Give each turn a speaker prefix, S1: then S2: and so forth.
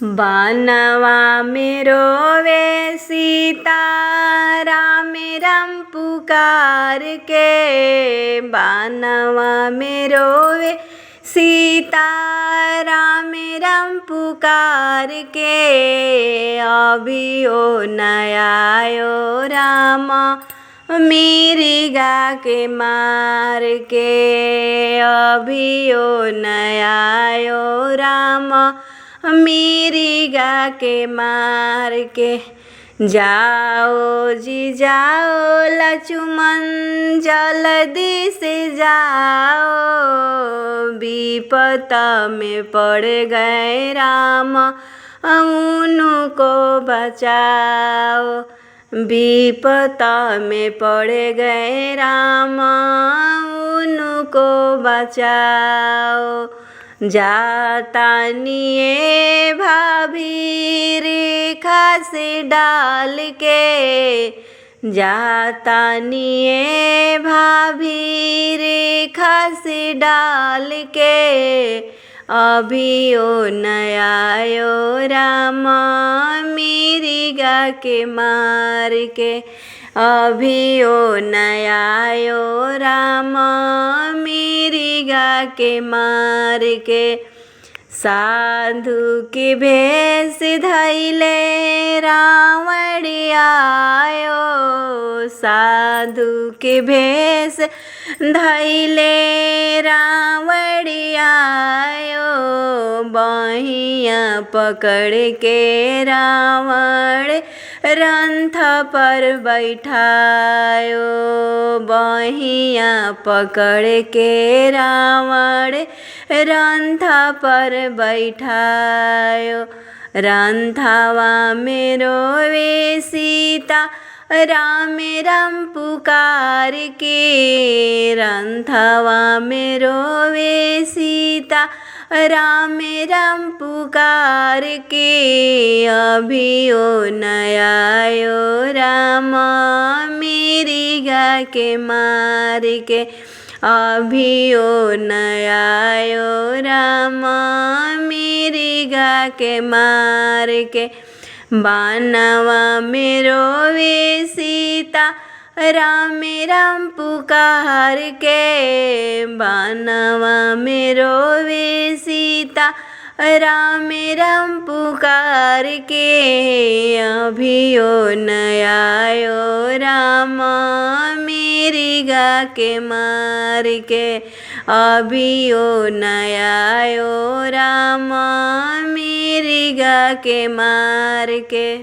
S1: बनवा में रोवे सीता राम राम पुकार के। बनवा में रोवे सीता राम राम पुकार के। अभी ओ नयायो राम मिर्गा के मार के। अभी ओ नयायो राम मिर्गा के मार के। जाओ जी जाओ लक्ष्मण जल्दी से जाओ। विपत में पड़ गए राम उनको बचाओ। विपत में पड़ गए राम उनको बचाओ। जाता निये भाभी रेखा से डाल के। जाता निये भाभी रेखा से डाल के। अभी ओ नयायो राम मिर्गा के मार के। अभी ओ नयायो राम मिर्गा के मार के। साधु के भेष धइले रावण आयो। साधु के भेष धइले रावण आयो। बहिया पकड़ के रावण रंथ पर बैठायो। बहिया पकड़ के रावण रंथ पर बैठायो। रंथवा में रोवे सीता राम राम पुकार के। रंथवा में रोवे सीता राम राम पुकार के। अभी ओ नयायो राम मिर्गा के मार के। अभी ओ नयायो राम मिर्गा के मार के। बनवा में रोवे सीता राम राम पुकार के। बनवा में रोवे सीता राम राम पुकार के। अभी ओ नयायो राम मिर्गा के मार के। अभी ओ नयायो राम मिर्गा के मार के।